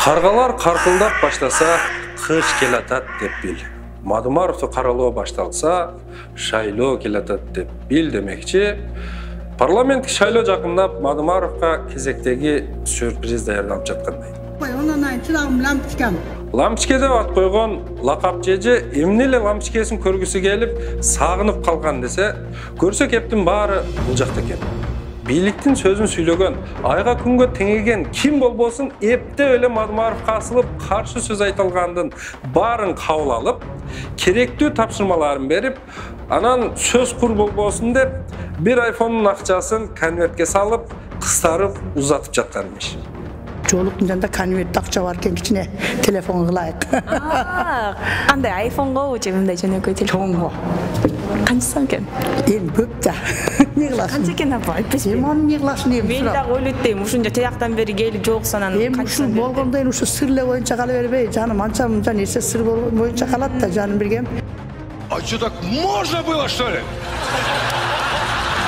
Каргалар каркылдап баштаса, кыш келатат деп бил. Мадумаровду каралоо башталса, шайлоо келатат деп бил демекчи. Парламенттик шайлоо жакындап, Мадумаровго кезектеги сюрприз даярдалып жаткандай. Лампичке деп ат койгон лакап жеже эмне эле лампичкесин көргүсү келип, сагынып калган десе, көрсө кептин баары бул жакта экен. Бийликтин сөзүн сүйлөгөн, айга күнгө теңеген ким болбосун эптеп эле Мадумаровго асылып, каршы сөз айтылгандын баарын кабыл алып, керектүү тапшырмаларын берип, анан сөз кур болбосун деп, бир айфонун акчасын конвертке салып, кыстарып узатып жаткан имиш. Жолуктун жанында конверт акча бар экен, кичине телефон кылайык. Кандай айфонго же мындай жөнөкөй телефон? Чоңго. Канча сом экен? Эми көп да. Не кыласың? Канча экен апа, айтпайсың? Эми аны не кыласың эми? Мен дагы ойлойт дейм, ушунча тияктан бери келип жоксанан канча болгондон ушу сырлы боюнча кала бербей, жаным анча мынча нерсе сыр боюнча калат да, жаным биргем. А что, так можно было, что ли?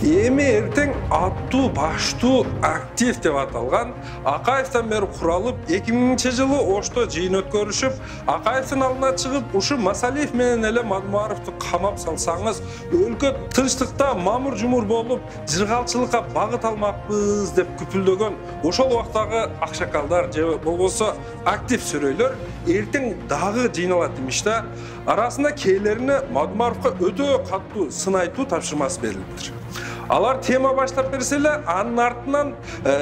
Эми эртең аттуу баштуу актив деп аталган Акаевден бери куралып 2000-жылы Ошто жыйын өткөрүшүп, Акаевдин алдына чыгып, ушу Масалиев менен эле Мадумаровду камап салсаңыз, өлкө тынчтыкта мамыр-жумур болуп, жыргалчылыкка багыт алмакпыз деп күпүлдөгөн ошол убактагы акчакалдар же болбосо актив сүрөйлөр эртең дагы жыйналат имиш да. Арасында кээлерине Мадумаровго өтө каттуу сын айтуу тапшырмасы берилиптир. Алар тема баштап берсе эле, анын артынан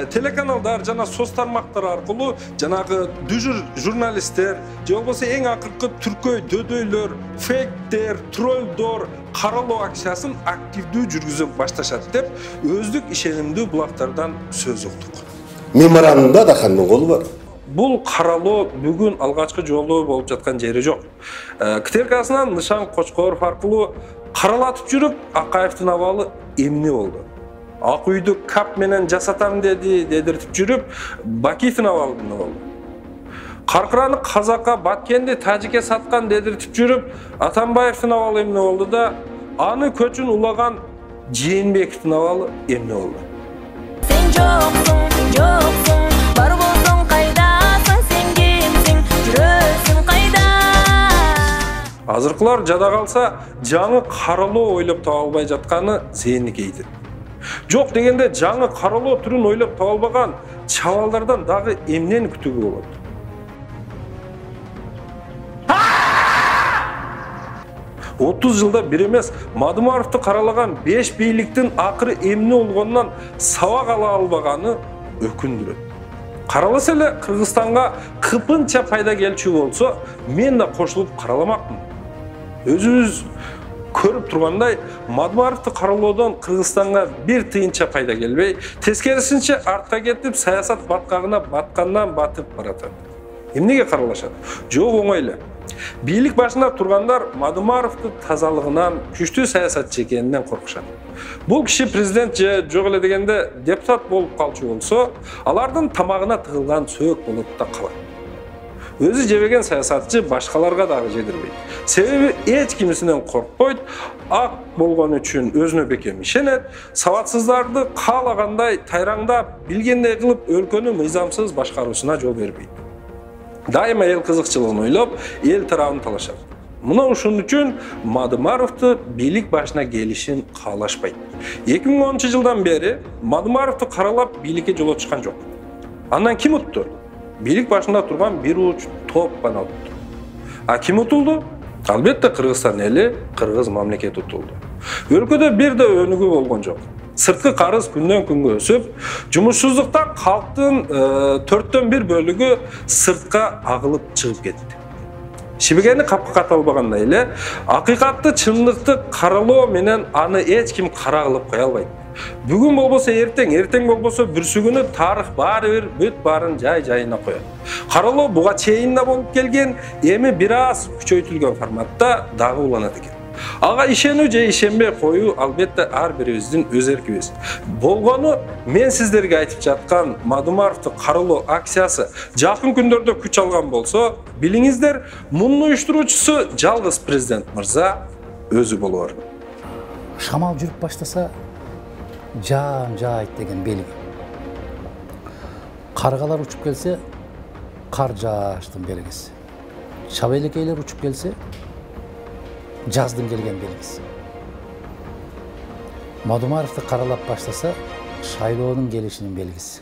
телеканалдар жана соц тармактар аркылуу жанагы дүжүр журналисттер, же болбосо эң акыркы түркөй дөдөйлөр, фейктер, троллдор каралоо акциясын активдүү жүргүзө башташат деп өздүк ишенимдүү булактардан сөз уктук. Меморандумда да кандай колу бар? Бул каралоо бүгүн алгачкы жолу болуп жаткан жери жок. КТРКсынан Нышан Кочкоров аркылуу каралатып жүрүп, Акаевдин абалы эмне болду? Ак үйдү кап менен жасатам дедиртип жүрүп, Бакиевдин абалы эмне болду? Каркыраны Казакка, Баткенди Тажикке саткан дедиртип жүрүп, Атамбаевдин абалы эмне болду да, аны көчүн улаган Жээнбековдин абалы эмне болду? Сен жоксуң, бар болсоң кайдасың, сен кимсиң, жүрөсүң кайда? Азыркылар жада калса, жаңы каралоо ойлоп таба албай жатканы Зээникейдин. Жок дегенде жаңы каралоо түрүн ойлоп таба албаган чабалдардан дагы эмнени күтүүгө болот? Отуз жылда бир эмес Мадумаровду каралаган 5 бийликтин акыры эмне болгонунан сабак ала албаганы өкүндүрөт. Караласа эле Кыргызстанга кыпынча пайда келчү болсо, мен да кошулуп караламакмын. Өзүбүз көрүп тургандай, Мадумаровду каралоодон Кыргызстанга бир тыйынча пайда келбей, тескерисинче артка кетип, саясат баткагына баткандан батып баратат. Эмнеге каралашат? Жок, оңой эле. Бийлик башында тургандар Мадумаровду тазалыгынан, күчтүү саясатчы экенинен коркушат. Бул киши президент же жок эле дегенде депутат болуп калчу болсо, алардын тамагына тыгылган сөөк болуп да калат. Өзү жебеген саясатчы башкаларга дагы жедирбейт. Себеби эч кимисинен коркпойт, ак болгон үчүн өзүнө бекем ишенет, сабатсыздарды каалагандай тайраңдап, билгендей кылып өлкөнү мыйзамсыз башкаруусуна жол бербейт. Дайыма эл кызыкчылыгын ойлоп, эл тарабын талашат. Мына ушун үчүн Мадумаровду бийлик башына келишин каалашпайт. 2010-жылдан бери Мадумаровду каралап бийликке жолотушкан жок. Андан ким утту? Бийлик башында турган бир уч топ гана утту. А ким утулду? Албетте Кыргызстан эли, Кыргыз мамлекети утулду. Өлкөдө бир да өнүгүү болгон жок. Сырткы карыз күндөн күнгө өсүп, жумушсуздуктан калктын 4төн 1 бөлүгү сыртка агылып чыгып кетти. Шибигени капка ката албагандай эле, акыйкатты, чындыкты каралоо менен аны эч ким кара кылып кое албайт. Бүгүн болбосо эртең болбосо бүрсүгүнү тарых баары бир бүт баарын жай-жайына коет. Каралоо буга чейин да болуп келген, эми бир аз күчөйтүлгөн форматта дагы уланат экен. Ага ишенүү же ишенбей коюу албетте ар бирибиздин өз эркибиз. Болгону мен сиздерге айтып жаткан Мадумаровду каралоо акциясы жакын күндөрдө күч алган болсо, билиңиздер, мунун уюштуруучусу жалгыз президент мырза өзү болор. Шамал жүрүп баштаса, жаайт деген белги. Каргалар учуп келсе, кар жааштын белгиси. Чабайлекейлер учуп келсе, жаздын келген белгиси. Мадумаровду каралап баштаса, шайлоонун келишинин белгиси.